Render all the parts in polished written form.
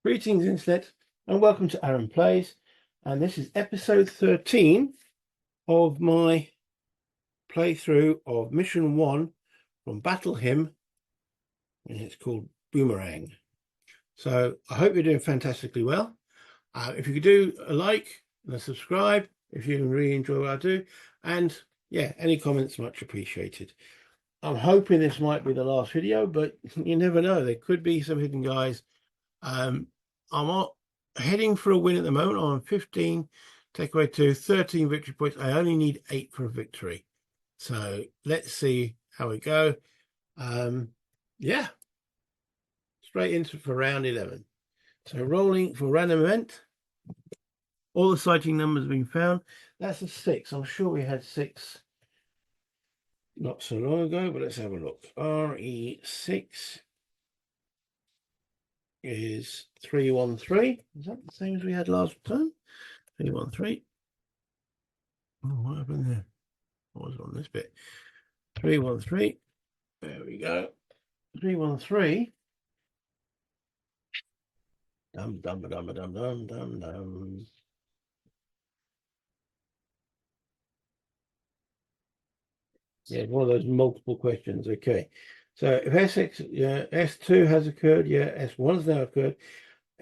Greetings, Internet, and welcome to Aaron Plays. And this is episode 13 of my playthrough of Mission 1 from Battle Hymn, and it's called Boomerang. So I hope you're doing fantastically well. If you could do a like and a subscribe if you really enjoy what I do, and yeah, any comments much appreciated. I'm hoping this might be the last video, but you never know. There could be some hidden guys. I'm heading for a win at the moment. I'm on 15, take away 2, 13 victory points. I only need 8 for a victory. So let's see how we go. Yeah, straight into for round 11. So rolling for random event. All the sighting numbers have been found. That's a 6. I'm sure we had 6 not so long ago, but let's have a look. RE6 is 313. Is that the same as we had last time? 313. Oh, what happened there? What was on this bit? 313. There we go. 313. Dum dum dum dum dum dum dum. Yeah, one of those multiple questions. Okay. So if S6, yeah, S2 has occurred, yeah, S1 has now occurred,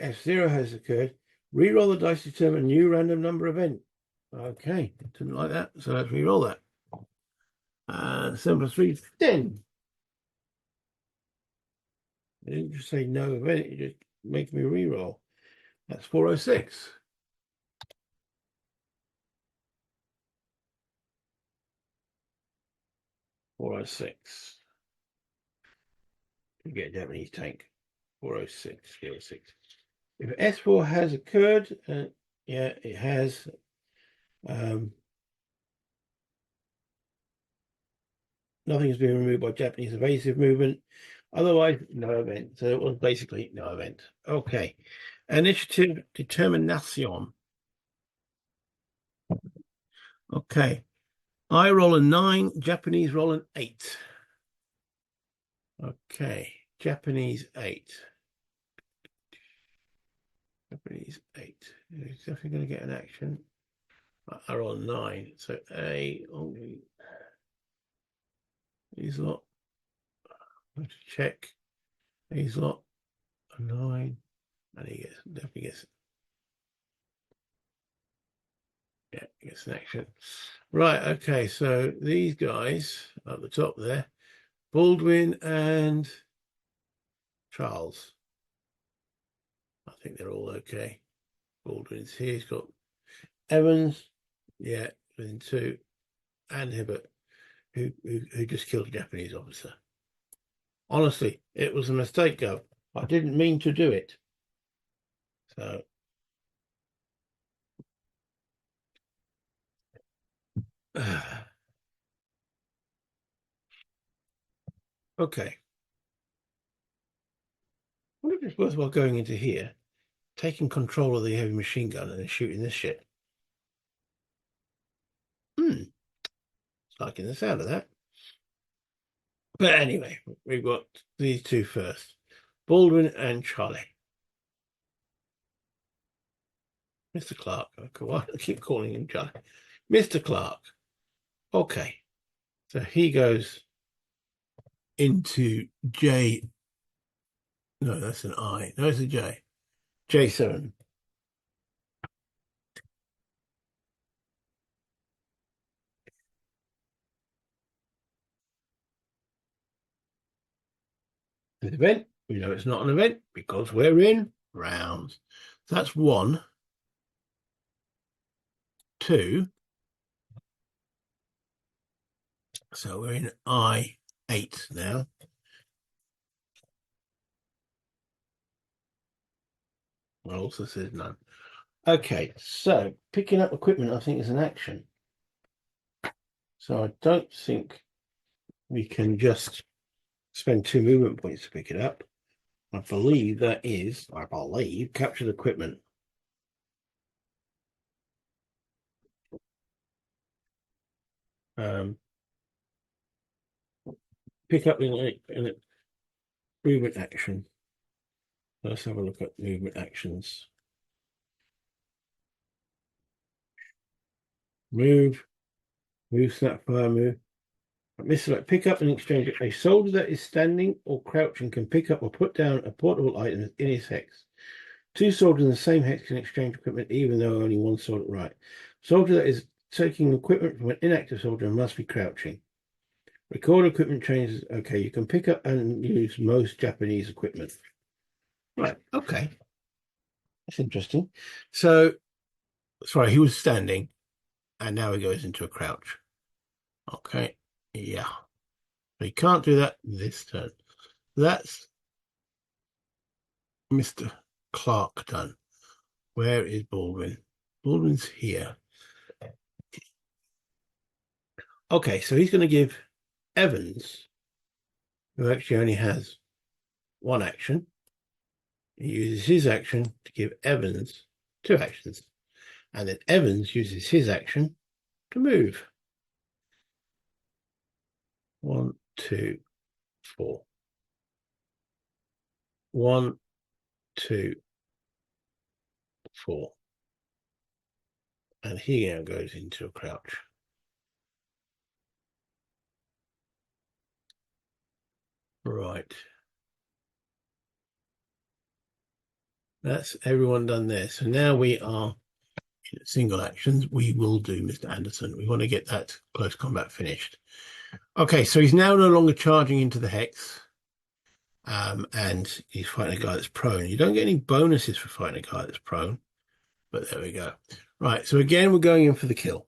S0 has occurred, reroll the dice to determine a new random number event. Okay, didn't like that, so let's reroll that. 7 plus 3 is 10. It didn't just say no event, it just makes me reroll. That's 406. 406. You get a Japanese tank. 406, 406. If S4 has occurred, yeah, it has. Nothing has been removed by Japanese evasive movement. Otherwise, no event. So it was basically no event. Okay. Initiative determination. Okay. I roll a 9, Japanese roll an 8. Okay. Japanese 8. Japanese 8. He's definitely going to get an action. I roll a 9. So he's lot. Let's check. He's lot a 9. And he definitely gets. Yeah, he gets an action. Right, okay, so these guys at the top there, Baldwin and Charles. I think they're all okay. Baldwin's here, he's got Evans, yeah, within 2, and Hibbert, who just killed a Japanese officer. Honestly, it was a mistake, Gov. I didn't mean to do it. So okay. I wonder if it's worthwhile going into here, taking control of the heavy machine gun and then shooting this shit. Liking the sound of that. But anyway, we've got these two first. Baldwin and Charlie. Mr. Clark. Okay, why do I keep calling him Charlie? Mr. Clark. Okay. So he goes into J. No, that's an I. No, it's a J. J7. An event. We know it's not an event because we're in rounds. So that's 1, 2. So we're in I8 now. I also says none. Okay, so picking up equipment, I think, is an action. So I don't think we can just spend 2 movement points to pick it up. I believe that is, captured equipment. Pick up in movement action. Let's have a look at movement actions. Move, snap, fire, move. Misselect, pick up and exchange it. A soldier that is standing or crouching can pick up or put down a portable item in his hex. Two soldiers in the same hex can exchange equipment even though only one soldier. Right. Soldier that is taking equipment from an inactive soldier must be crouching. Record equipment changes. Okay, you can pick up and use most Japanese equipment. Right, okay. That's interesting. So, sorry, he was standing and now he goes into a crouch. Okay, yeah. But he can't do that this turn. That's Mr. Clark done. Where is Baldwin? Baldwin's here. Okay, so he's going to give Evans, who actually only has one action. He uses his action to give Evans two actions. And then Evans uses his action to move. 1, 2, 4. 1, 2, 4. And he now goes into a crouch. Right. That's everyone done there. So now we are in single actions. We will do Mr. Anderson. We want to get that close combat finished. Okay, so he's now no longer charging into the hex. And he's fighting a guy that's prone. You don't get any bonuses for fighting a guy that's prone. But there we go. Right, so again, we're going in for the kill.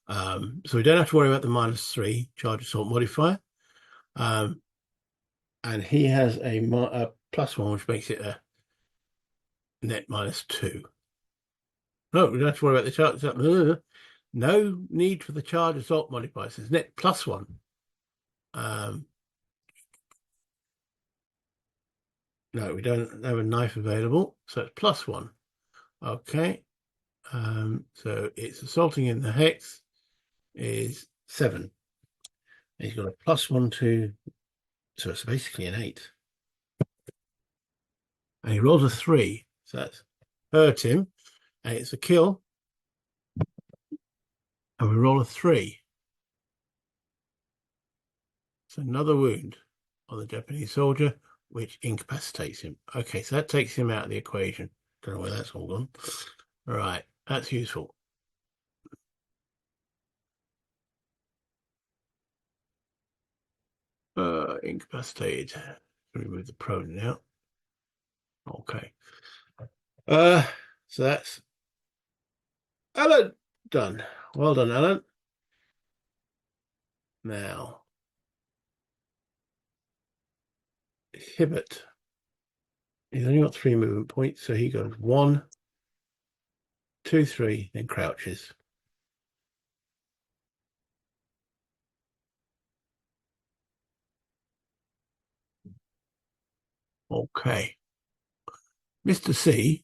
So we don't have to worry about the -3 charge assault modifier. And he has a +1, which makes it a net -2. No, we don't have to worry about the charge. No need for the charge assault modifier. So it's net +1. No, we don't have a knife available, so it's +1. Okay. So it's assaulting in the hex is 7. He's got a +1 to, so it's basically an 8. And he rolls a 3, so that's hurt him, and it's a kill. And we roll a 3. It's another wound on the Japanese soldier, which incapacitates him. Okay, so that takes him out of the equation. Don't know where that's all gone. All right, that's useful. Incapacitated. Remove the prone now. Okay. So that's Alan done. Well done, Alan. Now, Hibbert. He's only got 3 movement points, so he goes 1, 2, 3, then crouches. Okay. Mr. C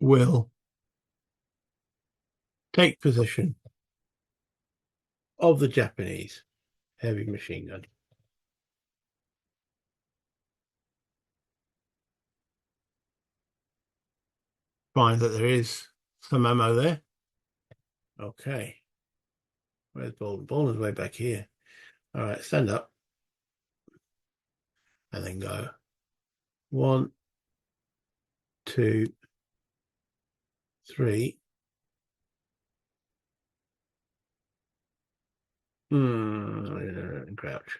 will take possession of the Japanese heavy machine gun. Find that there is some ammo there. Okay. Where's Bolden? Bolden's way back here. All right, stand up. And then go. 1, 2, 3. And crouch.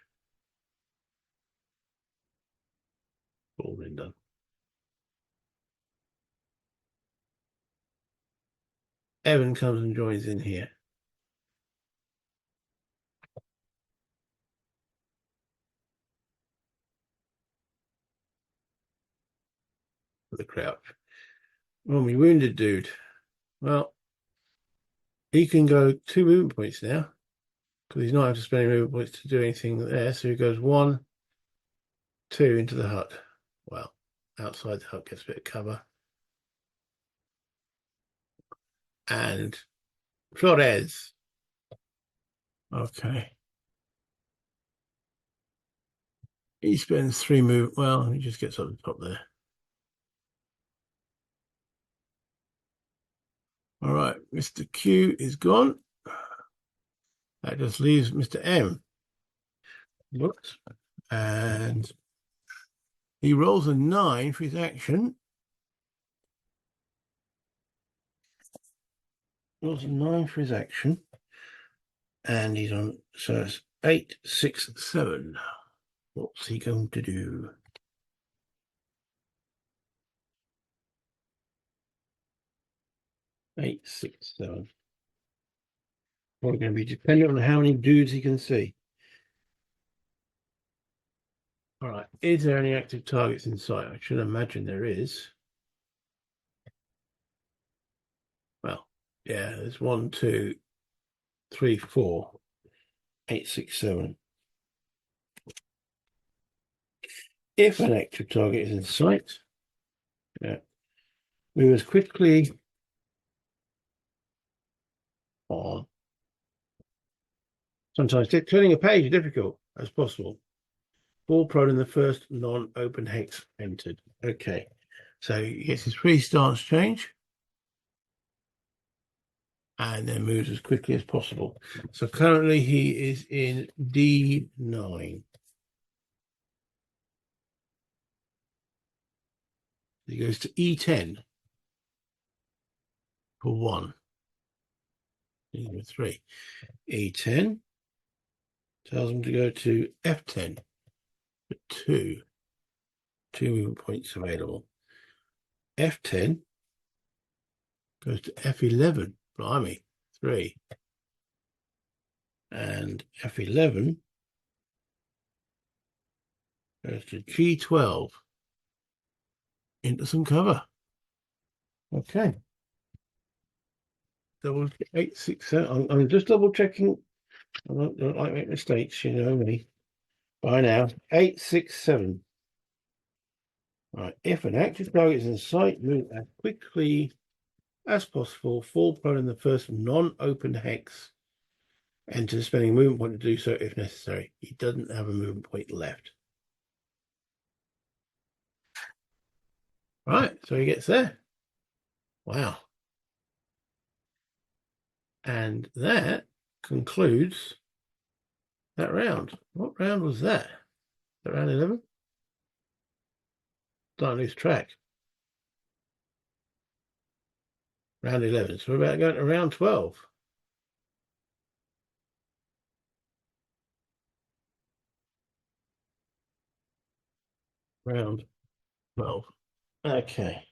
Bolden done. Evan comes and joins in here. For the crouch. Well, my wounded dude. Well, he can go 2 movement points now because he's not having to spend any movement points to do anything there. So he goes 1, 2 into the hut. Well, outside the hut gets a bit of cover. And Flores. Okay. He spends 3 move. Well, he just gets up the top there. All right, Mr. Q is gone. That just leaves Mr. M. Looks. And he rolls a 9 for his action. Rolls a 9 for his action. And he's on, so it's 8, 6, 7. What's he going to do? Eight, 6, 7. Probably going to be dependent on how many dudes he can see. All right. Is there any active targets in sight? I should imagine there is. Well, yeah, there's 1, 2, 3, 4, 8, 6, 7. If an active target is in sight, move as quickly on. Sometimes turning a page is difficult as possible. Fall prone in the first non-open hex entered. Okay, so he gets his free stance change and then moves as quickly as possible. So currently he is in D9. He goes to E10 for 1. Number 3. E10 tells him to go to F10 for 2. 2 movement points available. F10 goes to F11. Blimey, 3. And F11 goes to G12 into some cover. Okay. Double 8, 6, 7. I'm just double checking. I don't like to make mistakes, you know me. By now, 8, 6, 7. Right. If an active target is in sight, move as quickly as possible. Fall prone in the first non-open hex. Enter, spending a movement point to do so if necessary. He doesn't have a movement point left. Right, so he gets there. Wow. And that concludes that round. What round was that? That round 11? Don't lose track. Round 11. So we're about going to round 12. Round 12. Okay.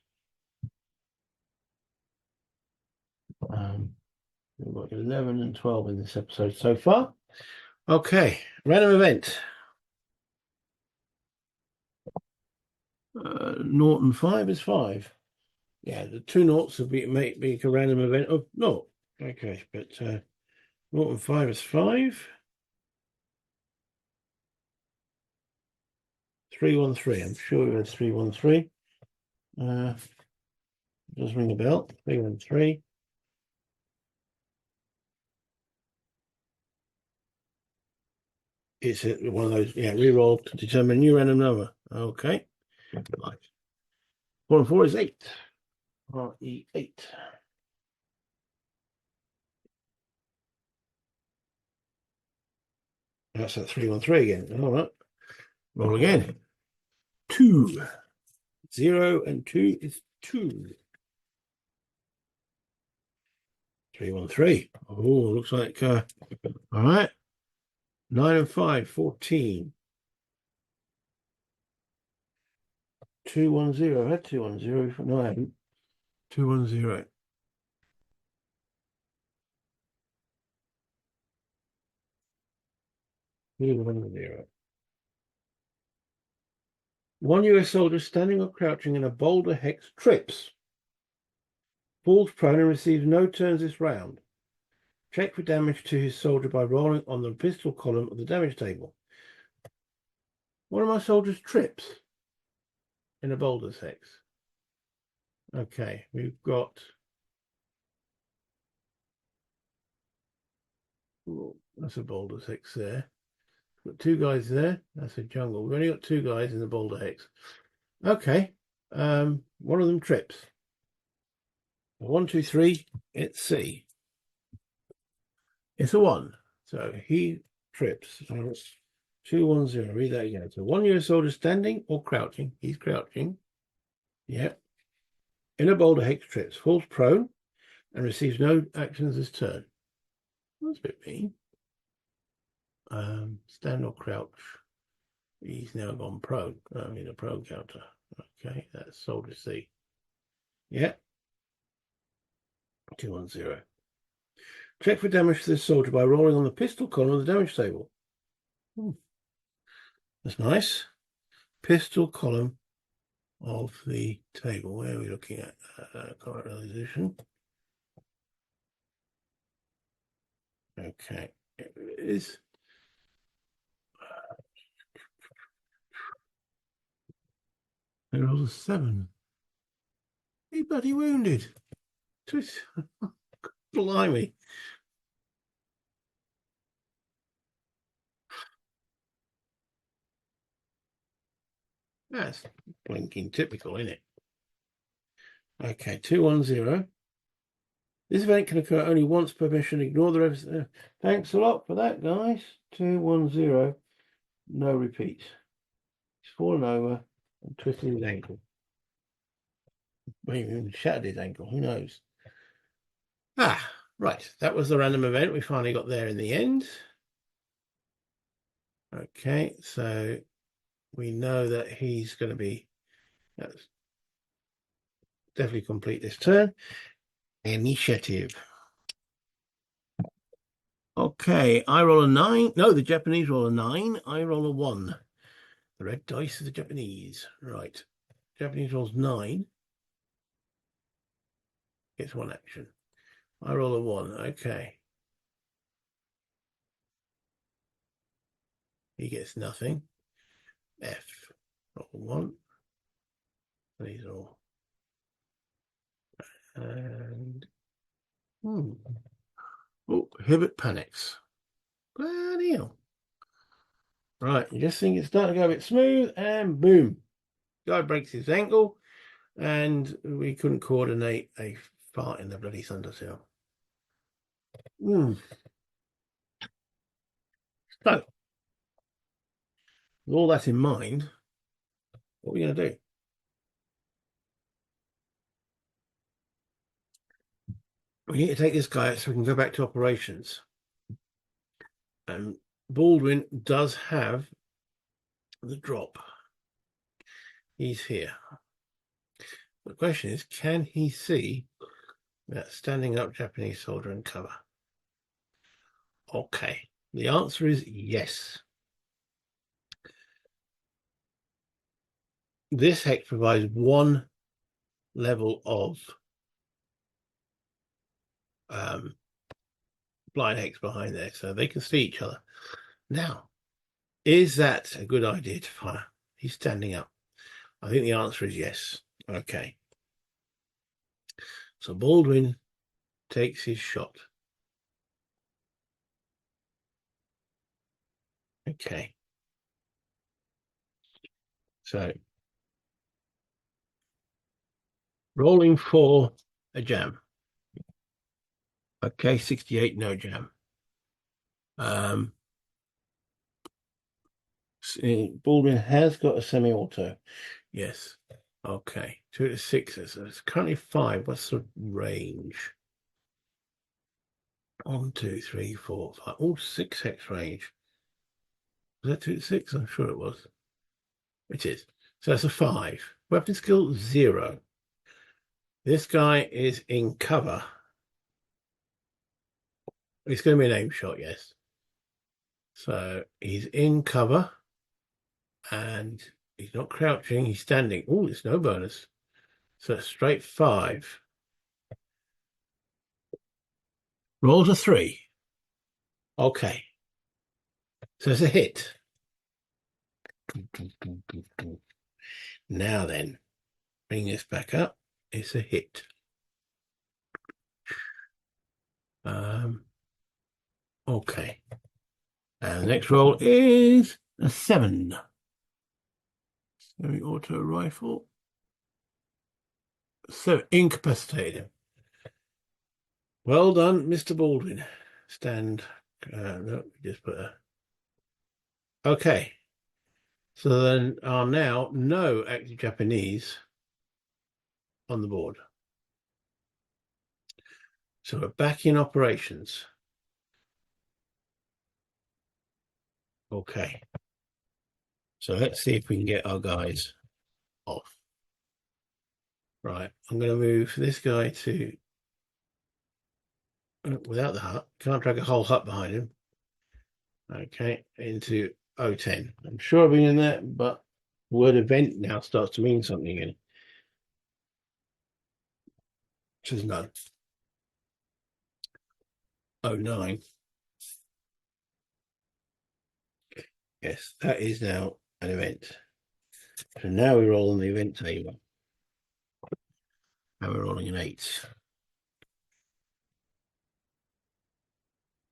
We've got 11 and 12 in this episode so far. Okay, random event. 0 and 5 is 5. Yeah, the 2 noughts would make a random event of 0. Okay, but 0 and 5 is 5. 3, 1, 3. I'm sure it was 3, 1, 3. Does ring a bell. 3, 1, 3. It's one of those, yeah, re-roll to determine a new random number. Okay. Right. 4 and 4 is 8. RE8. That's at 3, 1, 3 again. All right. Roll again. 2. 0 and 2 is 2. 3, 1, 3. Oh, looks like, all right. 9 and 5, 14. 2, 1, 0. I had 2, 1, 0. No, I haven't. 2, 1, 0. 2, 1, 0. 1 US soldier standing or crouching in a boulder hex trips, falls prone and receives no turns this round. Check for damage to his soldier by rolling on the pistol column of the damage table. One of my soldiers trips in a boulder's hex. Okay, we've got... Ooh, that's a boulder's hex there. Got two guys there. That's a jungle. We've only got two guys in the boulder hex. Okay. One of them trips. 1, 2, 3. It's C. It's a 1. So he trips. So it's 2, 1, 0. Read that again. So 1 US soldier standing or crouching. He's crouching. Yep. In a boulder hex trips, falls prone, and receives no actions this turn. That's a bit mean. Stand or crouch. He's now gone prone. I mean a prone counter. Okay, that's soldier C. Yeah. 2, 1, 0. Check for damage to this soldier by rolling on the pistol column of the damage table. That's nice. Pistol column of the table. Where are we looking at? Correct realization. Okay, it is. There was a 7. He bloody wounded. Blimey. That's blinking typical, isn't it? Okay, 2, 1, 0. This event can occur only once per mission. Ignore the rest. Thanks a lot for that, guys. 2, 1, 0. No repeats. He's fallen over and twisted his ankle. Maybe even shattered his ankle. Who knows? Right. That was the random event. We finally got there in the end. Okay, so we know that he's going to be definitely complete this turn. Initiative. Okay, I roll a 9. No, the Japanese roll a 9. I roll a 1. The red dice of the Japanese. Right. Japanese rolls 9. Gets 1 action. I roll a 1. Okay. He gets nothing. F. Roll 1. These all. And oh, Hibbert panics. Bloody hell. Right, you just think it's starting to go a bit smooth, and boom. Guy breaks his ankle, and we couldn't coordinate a fart in the bloody Thundertail. So, with all that in mind, what are we going to do? We need to take this guy out so we can go back to operations. And Baldwin does have the drop. He's here. The question is, can he see that standing up Japanese soldier and cover? Okay. The answer is yes. This hex provides 1 level of blind hex behind there, so they can see each other. Now, is that a good idea to fire? He's standing up. I think the answer is yes. Okay. So Baldwin takes his shot. Okay. So rolling for a jam. Okay, 68, no jam. Baldwin has got a semi-auto. Yes. Okay. 2 to 6. So it's currently 5. What's the range? 1, 2, 3, 4, 5. Oh, 6 hex range. Was that 2 to 6? I'm sure it was. It is. So that's a 5. Weapon skill 0. This guy is in cover. It's going to be an aim shot, yes. So he's in cover and he's not crouching, he's standing. Oh, it's no bonus. So it's straight 5. Rolls a 3. Okay. So it's a hit. Now then, bring this back up. It's a hit. Okay. And the next roll is a 7. Semi-auto rifle. So incapacitated. Well done, Mr. Baldwin. Stand. No, just put a. Okay. So then are now no active Japanese on the board. So we're back in operations. Okay. So let's see if we can get our guys off. Right. I'm going to move this guy to without the hut. Can't drag a whole hut behind him. Okay. Into 010. I'm sure I've been in there, but the word event now starts to mean something again. Which is none. 09. Yes, that is now an event. So now we roll on the event table. And we're rolling an 8.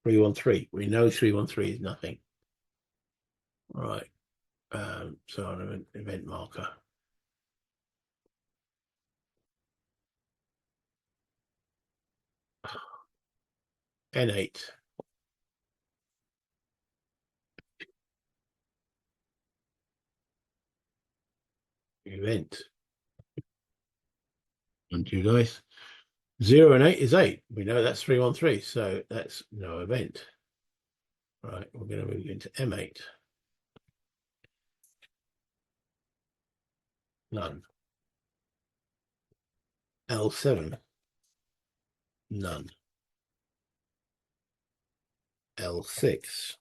313. We know 313 is nothing. Right. So an event marker. N8. Event. And 2 dice. 0 and 8 is 8. We know that's 313, so that's no event. Right, we're going to move into M8. None. L7. None. L6.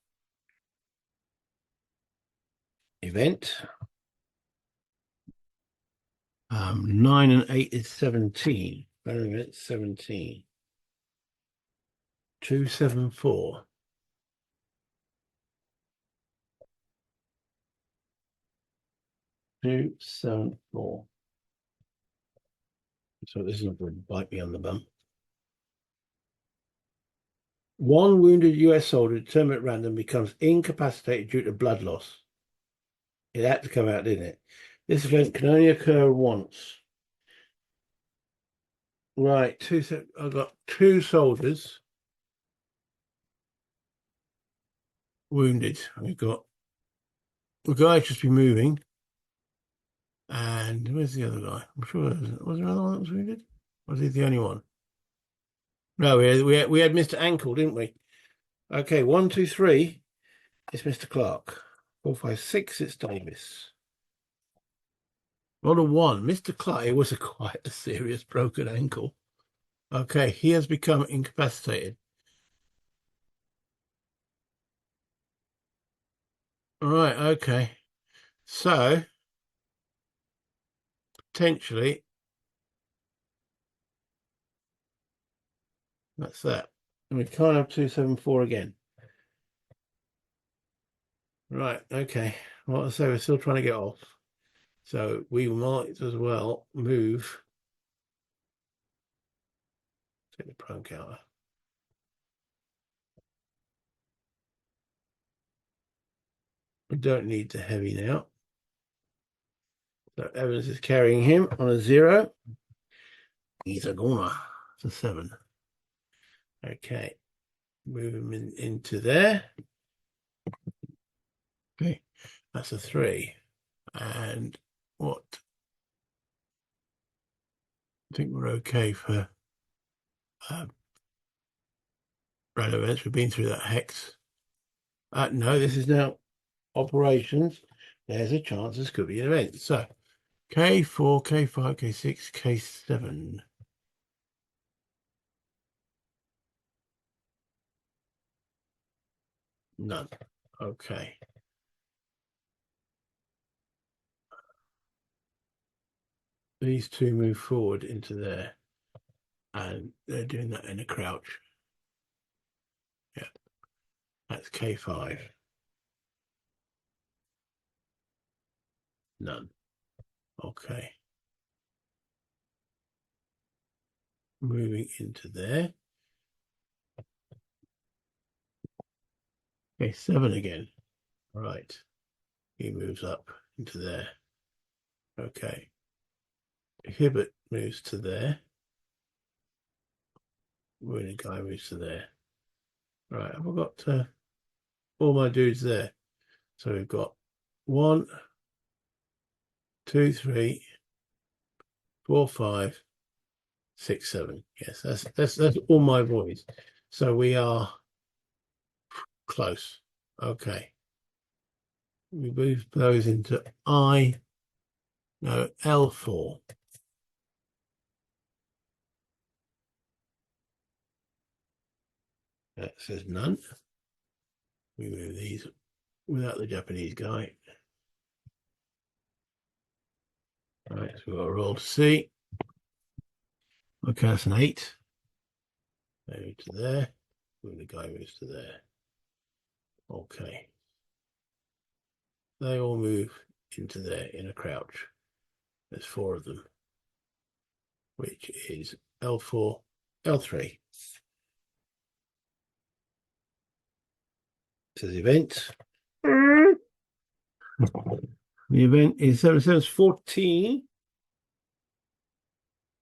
Event. 9 and 8 is 17. Very good, 17. 274. 274. So this is not going to bite me on the bum. 1 wounded US soldier determined at random becomes incapacitated due to blood loss. It had to come out, didn't it? This event can only occur once. Right, I've got 2 soldiers wounded. We've got the guy just been moving. And where's the other guy? I'm sure was there another one that was wounded? Or was he the only one? No, we had Mr. Ankle, didn't we? Okay, 1, 2, 3. It's Mr. Clark. 4, 5, 6. It's Davis. Roll a 1. Mr. Clark. It was quite a serious broken ankle. Okay, he has become incapacitated. All right. Okay. So potentially that's that. And we can't have 274 again. Right. Okay. Well, so we're still trying to get off. So we might as well move. Take the prone counter. We don't need the heavy now. So Evans is carrying him on a 0. He's a goner. It's a 7. Okay. Move him into there. Okay. That's a 3. And what? I think we're okay for random events. We've been through that hex. No, this is now operations. There's a chance this could be an event. So K4, K5, K6, K7. None. Okay. These 2 move forward into there. And they're doing that in a crouch. Yeah. That's K5. None. Okay. Moving into there. Okay, 7 again. All right. He moves up into there. Okay. Hibbert moves to there. Really guy moves to there. Right, I've got all my dudes there. So we've got 1, 2, 3, 4, 5, 6, 7. Yes, that's all my boys. So we are close. Okay. We move those into L4. That says none. We move these without the Japanese guy. All right, so we've got a roll to C. Okay, that's an 8. Move to there. The guy moves to there. Okay. They all move into there in a crouch. There's 4 of them, which is L4, L3. It says event. The event is 14.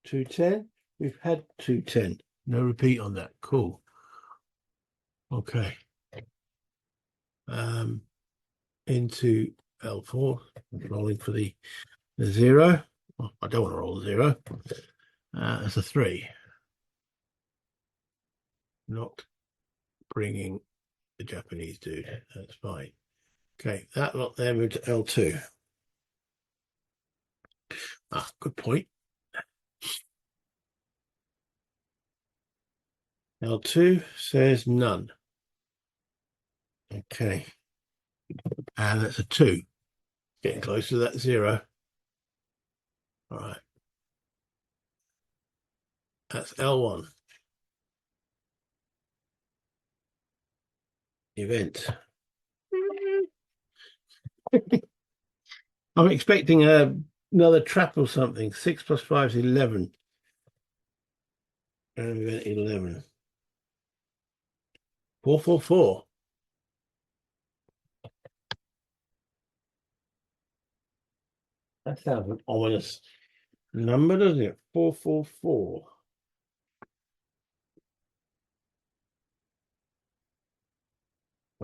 210. We've had 210. No repeat on that. Cool. Okay. Into L4. Rolling for the 0. Well, I don't want to roll the 0. That's a 3. Not bringing the Japanese dude. That's fine. Okay, that lot there moved to L2. Ah, good point. L2 says none. Okay. And that's a 2. Getting close to that 0. All right. That's L1. Event. I'm expecting another trap or something. 6 plus 5 is 11. And event 11. 444. That sounds an ominous number, doesn't it? 444.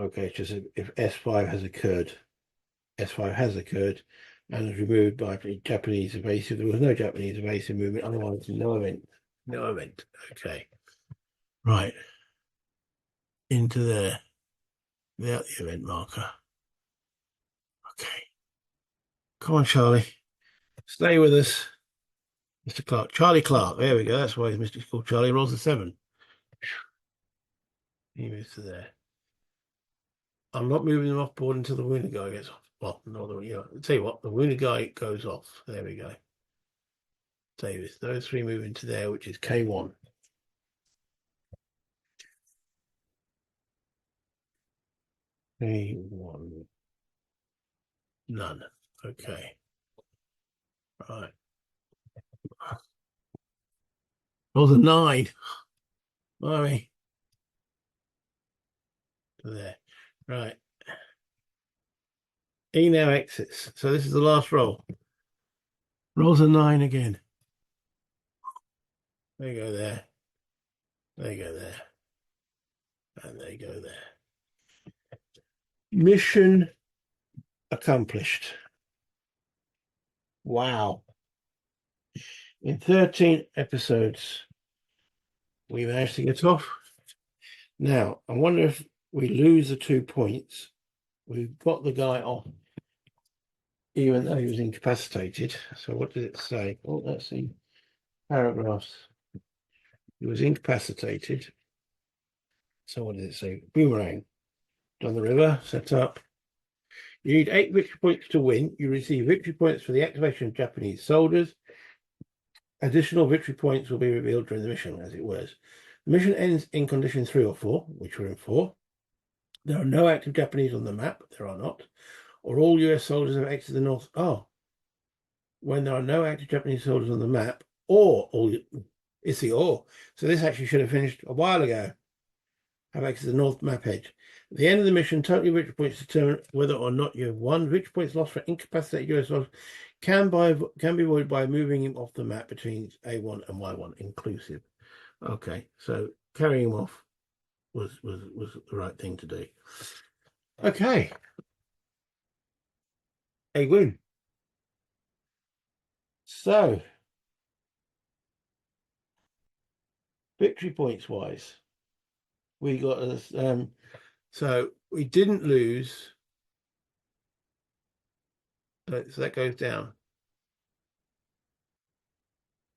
Okay, it's just if S5 has occurred. S5 has occurred and is removed by Japanese evasive. There was no Japanese evasive movement, otherwise no event. No event. Okay. Right. Into there. Without the event marker. Okay. Come on, Charlie. Stay with us. Mr. Clark. Charlie Clark. There we go. That's why he's Mr. called Charlie. Rolls a 7. He moves to there. I'm not moving them off board until the wounded guy gets off. Well, no, I'll tell you what, the wounded guy goes off. There we go. Davis. Those 3 move into there, which is K1. K1. None. Okay. Right. Rolls a 9. Blimey. There. Right. E now exits. So this is the last roll. Rolls a 9 again. They go there. They go there. And they go there. Mission accomplished. Wow. In 13 episodes, we managed to get off. Now, I wonder if we lose the 2 points. We've got the guy off, even though he was incapacitated. So what did it say? Oh, let's see. Paragraphs. He was incapacitated. So what did it say? Boomerang. Down the river, set up. You need 8 victory points to win. You receive victory points for the activation of Japanese soldiers. Additional victory points will be revealed during the mission, as it was. The mission ends in condition 3 or 4, which we're in 4. There are no active Japanese on the map. There are not. Or all US soldiers have exited the north. Oh. When there are no active Japanese soldiers on the map, or all. It's the or. So this actually should have finished a while ago. Have exited the north map edge. At the end of the mission, total victory points determine whether or not you have won. Victory points lost for incapacitated US soldiers can be avoided by moving him off the map between A1 and Y1 inclusive. Okay, so carrying him off was the right thing to do. Okay. A win. So victory points wise, we got so we didn't lose. So that goes down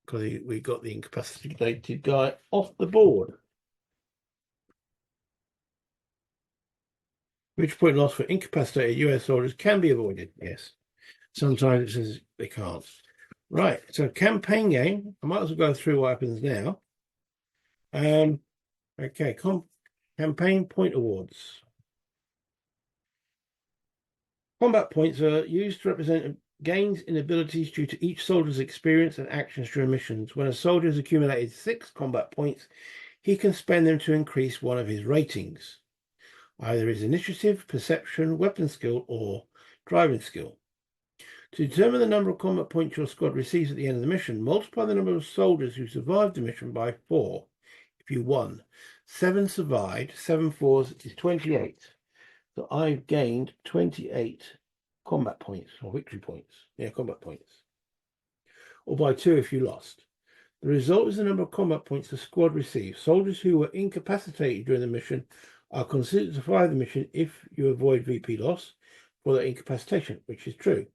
because we got the incapacitated guy off the board. Victory point loss for incapacitated US soldiers can be avoided. Yes. Sometimes it says they can't. Right. So campaign game. I might as well go through what happens now. Okay. Campaign point awards. Combat points are used to represent gains in abilities due to each soldier's experience and actions during missions. When a soldier has accumulated 6 combat points, he can spend them to increase one of his ratings, either his initiative, perception, weapon skill, or driving skill. To determine the number of combat points your squad receives at the end of the mission, multiply the number of soldiers who survived the mission by 4 if you won. 7 survived, 7 fours is 28. So I've gained 28 combat points or victory points. Yeah, combat points. Or by 2 if you lost. The result is the number of combat points the squad receives. Soldiers who were incapacitated during the mission are considered to survive the mission if you avoid VP loss for their incapacitation, which is true,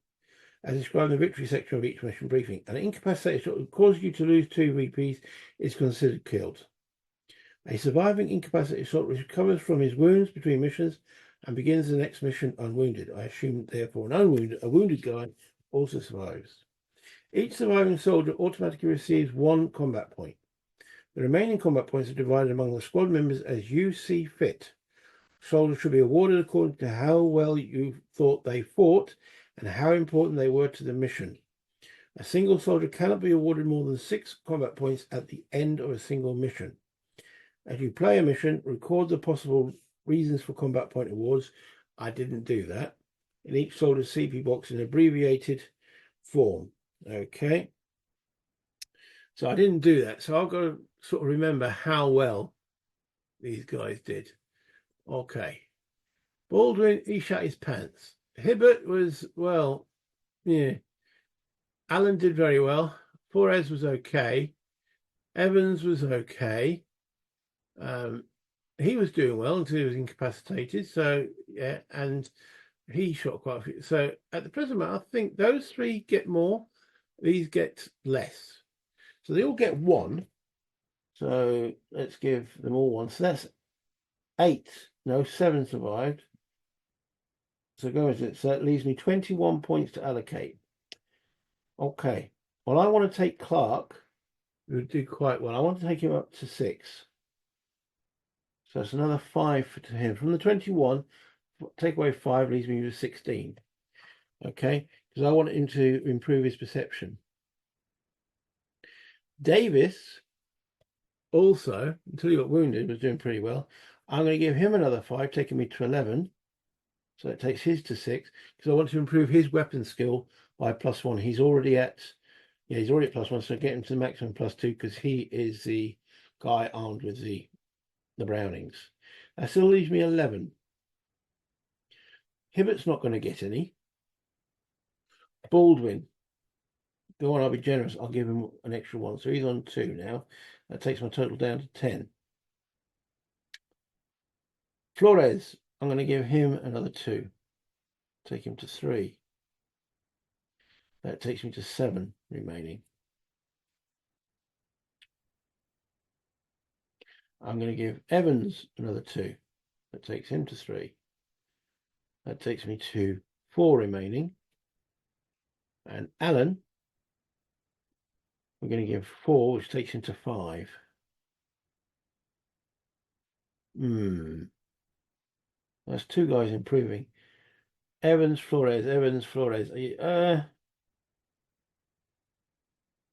as described in the victory section of each mission briefing. An incapacitated that causes you to lose 2 VPs is considered killed. A surviving incapacitated soldier recovers from his wounds between missions and begins the next mission unwounded. I assume, therefore, a wounded guy also survives. Each surviving soldier automatically receives 1 combat point. The remaining combat points are divided among the squad members as you see fit. Soldiers should be awarded according to how well you thought they fought and how important they were to the mission. A single soldier cannot be awarded more than 6 combat points at the end of a single mission. As you play a mission, record the possible reasons for combat point awards. I didn't do that. In each soldier's CP box in abbreviated form. Okay. So I didn't do that. So I've got to sort of remember how well these guys did. Okay. Baldwin, he shut his pants. Hibbert was, well, yeah. Alan did very well. Flores was okay. Evans was okay. He was doing well until he was incapacitated. So, yeah, and he shot quite a few. So, at the present moment, I think those 3 get more. These get less. So, they all get 1. So, let's give them all 1. So, that's 8. No, 7 survived. So, go with it. So, that leaves me 21 points to allocate. Okay. Well, I want to take Clark, who did quite well. I want to take him up to 6. So that's another 5 to him. From the 21, take away 5 leaves me with 16. Okay, because I want him to improve his perception. Davis, also, until he got wounded, was doing pretty well. I'm going to give him another 5, taking me to 11. So it takes his to 6, because I want to improve his weapon skill by +1. He's already at +1, so get him to the maximum +2, because he is the guy armed with the Brownings. That still leaves me 11. Hibbert's not going to get any. Baldwin, go on, I'll be generous. I'll give him an extra 1. So he's on 2 now. That takes my total down to 10. Flores, I'm going to give him another 2. Take him to 3. That takes me to 7 remaining. I'm going to give Evans another 2. That takes him to 3. That takes me to 4 remaining. And Alan, we're going to give 4, which takes him to 5. That's 2 guys improving. Evans, Flores.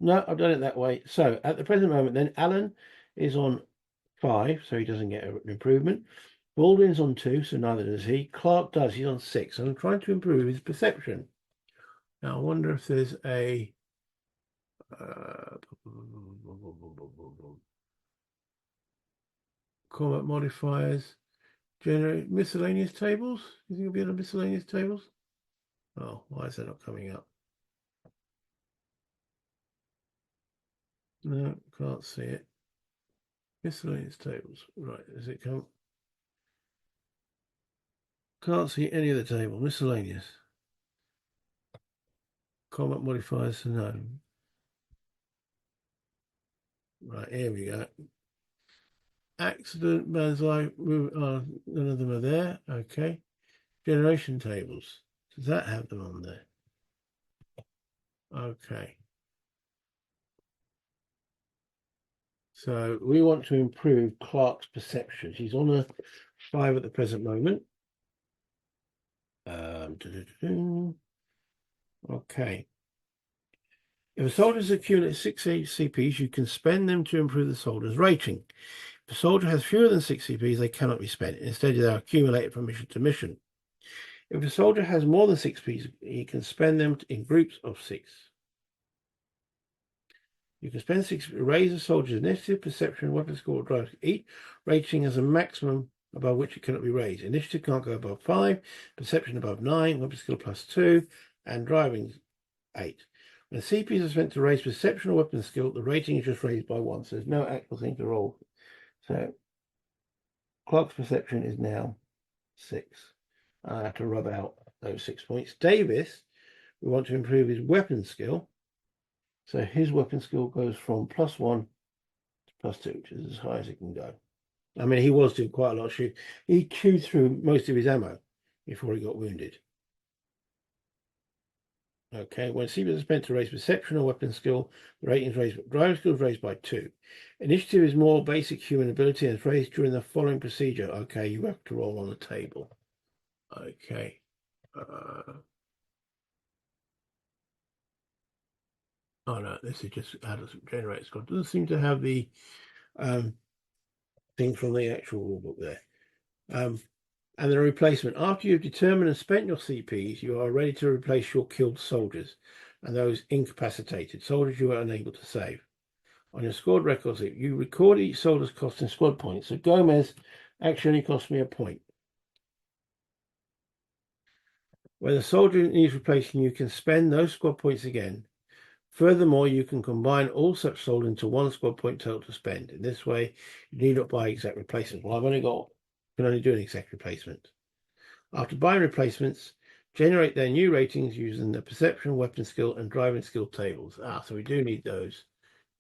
No, I've done it that way. So at the present moment, then Alan is on 5, so he doesn't get an improvement. Baldwin's on 2, so neither does he. Clark does, he's on 6. I'm trying to improve his perception. Now, I wonder if there's a... combat modifiers. Generate miscellaneous tables? You think it'll be on the miscellaneous tables? Oh, why is that not coming up? No, can't see it. Miscellaneous tables. Right, does it come? Can't see any of the table. Miscellaneous. Combat modifiers, no. Right, here we go. Accident, banzai, none of them are there. Okay. Generation tables. Does that have them on there? Okay. So we want to improve Clark's perception. She's on a 5 at the present moment. Okay. If a soldier accumulates 6 CPs, you can spend them to improve the soldier's rating. If a soldier has fewer than 6 CPs, they cannot be spent. Instead, they are accumulated from mission to mission. If a soldier has more than 6 CPs, he can spend them in groups of 6. You can spend 6 to raise a soldier's initiative, perception, weapon skill, or drive. Each rating has a maximum above which it cannot be raised. Initiative can't go above 5, perception above 9, weapon skill +2, and driving 8. When CPs are spent to raise perception or weapon skill, the rating is just raised by 1, so there's no actual thing to roll. So Clark's perception is now 6. I have to rub out those 6 points. Davis, we want to improve his weapon skill. So his weapon skill goes from +1 to +2, which is as high as it can go. I mean, he was doing quite a lot of shooting. He chewed through most of his ammo before he got wounded. Okay, when CPs are spent to raise perception or weapon skill, the rating is raised. Driving skill is raised by 2. Initiative is more basic human ability and is raised during the following procedure. Okay, you have to roll on the table. Okay. Oh no, this is just how does it generate score. Doesn't seem to have the thing from the actual rule book there. And the replacement. After you've determined and spent your CPs, you are ready to replace your killed soldiers and those incapacitated soldiers you are unable to save. On your squad records, you record each soldier's cost in squad points. So Gomez actually cost me a point. When a soldier needs replacing, you can spend those squad points again. Furthermore, you can combine all such soldiers into 1 squad point total to spend. In this way, you need not buy exact replacements. Well, can only do an exact replacement. After buying replacements, generate their new ratings using the perception, weapon skill, and driving skill tables. So we do need those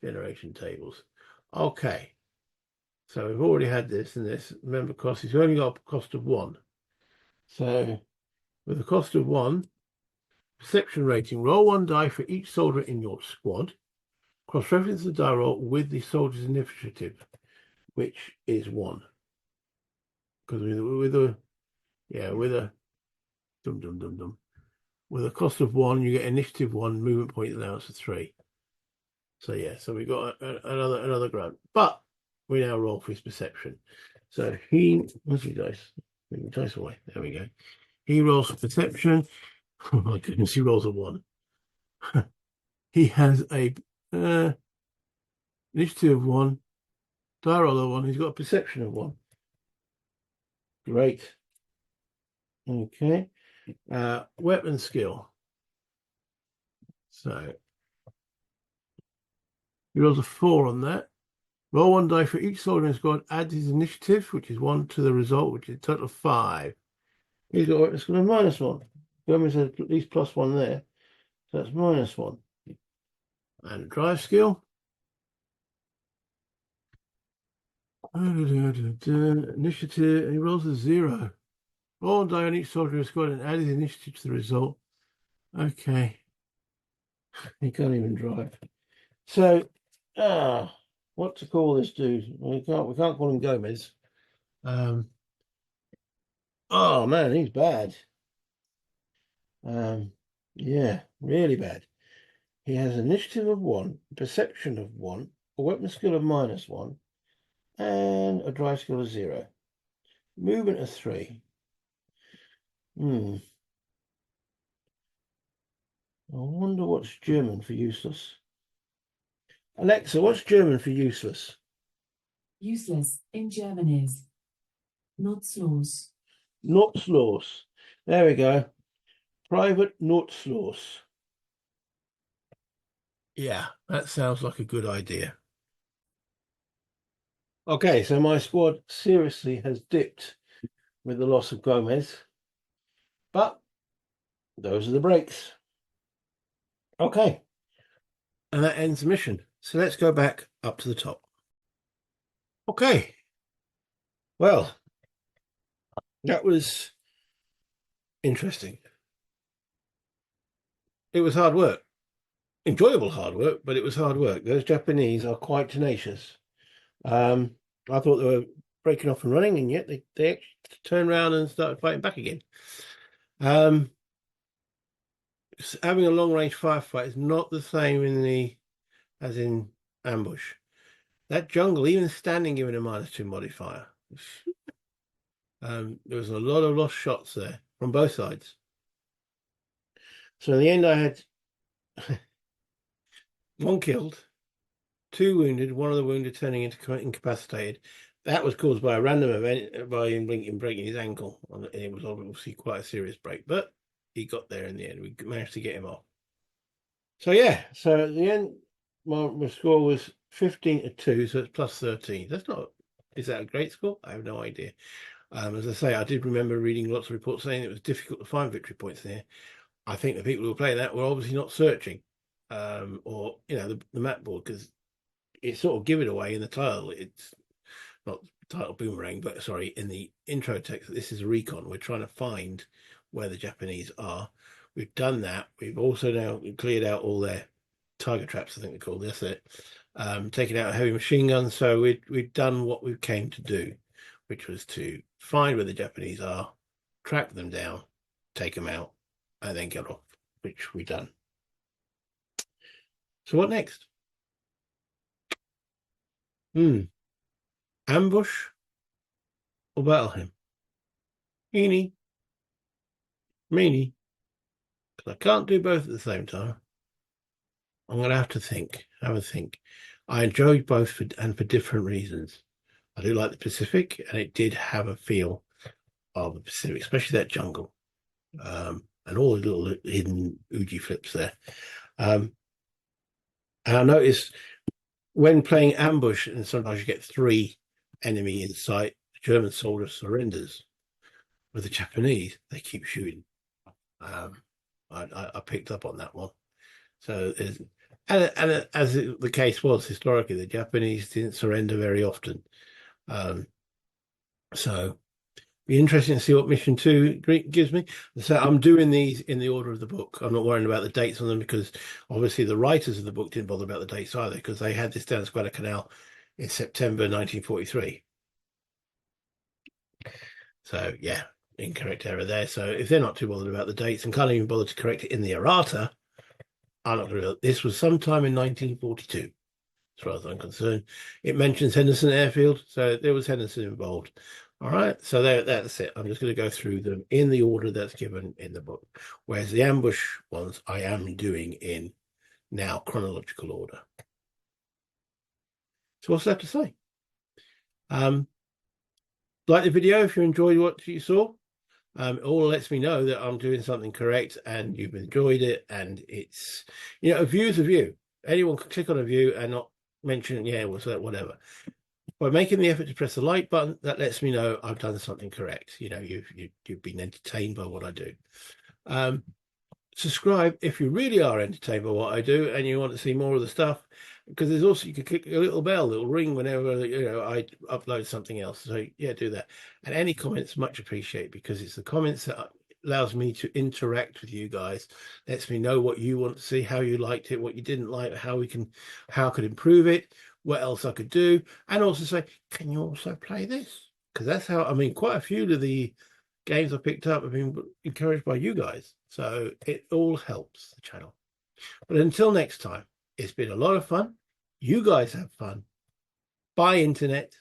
generation tables. Okay. So we've already had this and this. Remember, cost is only got a cost of 1. So with a cost of 1, perception rating, roll 1 die for each soldier in your squad. Cross-reference the die roll with the soldier's initiative, which is 1. Because with a cost of 1, you get initiative 1, movement point allowance of 3. So yeah, so we got another grant, but we now roll for his perception. So what's his dice? Dice away. There we go. He rolls for perception. Oh my goodness, he rolls a 1. He has a initiative of 1, die roll of 1. He's got a perception of 1. Great. Okay. Weapon skill. So he rolls a 4 on that. Roll 1 die for each soldier in his squad. Add his initiative, which is 1 to the result, which is a total of 5. He's got a weapon skill of -1. Gomez has at least +1 there. So that's -1. And a drive skill. Initiative. He rolls a 0. Roll 1 die on each soldier in his squad and add his initiative to the result. Okay. He can't even drive. So, what to call this dude? We can't call him Gomez. Oh man, he's bad. Yeah, really bad. He has initiative of 1, perception of 1, a weapon skill of -1, and a drive skill of 0. Movement of 3. I wonder what's German for useless. Alexa, what's German for useless? Useless in German is nutzlos. Nutzlos. There we go. Private nutzlos. Yeah, that sounds like a good idea. Okay, so my squad seriously has dipped with the loss of Gomez, but those are the breaks. Okay, and that ends the mission. So let's go back up to the top. Okay, well, that was interesting. It was hard work. Enjoyable hard work, but it was hard work. Those Japanese are quite tenacious. I thought they were breaking off and running, and yet they actually turned around and started fighting back again. Having a long range firefight is not the same as in ambush. That jungle, even standing, given a -2 modifier. There was a lot of lost shots there from both sides. So in the end, I had 1 killed, 2 wounded, one of the wounded turning into incapacitated. That was caused by a random event, by him breaking his ankle. And it was obviously quite a serious break, but he got there in the end. We managed to get him off. So yeah, so at the end, my score was 15-2, so it's plus 13. Is that a great score? I have no idea. As I say, I did remember reading lots of reports saying it was difficult to find victory points there. I think the people who were playing that were obviously not searching, or the map board, because it's sort of give it away in the title. It's not title Boomerang, but sorry, in the intro text, this is a recon. We're trying to find where the Japanese are. We've done that. We've also now cleared out all their tiger traps, I think they're called. That's it. Taken out a heavy machine gun. So we've done what we came to do, which was to find where the Japanese are, track them down, take them out, and then get off, which we've done. So what next? Ambush or battle him? Eeny, meeny. Because I can't do both at the same time. I'm going to have a think. I enjoyed both for different reasons. I do like the Pacific, and it did have a feel of the Pacific, especially that jungle, and all the little hidden Uji flips there. And I noticed when playing ambush, and sometimes you get 3 enemy in sight, the German soldier surrenders. With the Japanese, they keep shooting. I picked up on that one. So, and as the case was historically, the Japanese didn't surrender very often. So, be interesting to see what Mission 2 gives me. So I'm doing these in the order of the book. I'm not worrying about the dates on them, because obviously the writers of the book didn't bother about the dates either, because they had this down as Guadalcanal in September 1943. So yeah, incorrect error there. So if they're not too bothered about the dates and can't even bother to correct it in the errata, I'm not going to. This was sometime in 1942, as far as I'm concerned. It mentions Henderson Airfield, so there was Henderson involved. All right, so that's it. I'm just going to go through them in the order that's given in the book, whereas the ambush ones I am doing in now chronological order. So what's left to say? Like the video if you enjoyed what you saw. It all lets me know that I'm doing something correct and you've enjoyed it, and it's, a view's a view. Anyone can click on a view and not mention, whatever. By making the effort to press the like button, that lets me know I've done something correct. You've been entertained by what I do. Subscribe if you really are entertained by what I do and you want to see more of the stuff, because there's also, you can click a little bell, it'll ring whenever I upload something else. So yeah, do that. And any comments much appreciated, because it's the comments that allows me to interact with you guys, lets me know what you want to see, how you liked it, what you didn't like, how I could improve it, what else I could do, and also say, can you also play this? Because that's how, quite a few of the games I picked up have been encouraged by you guys, so it all helps the channel. But until next time, it's been a lot of fun. You guys have fun. Bye, internet.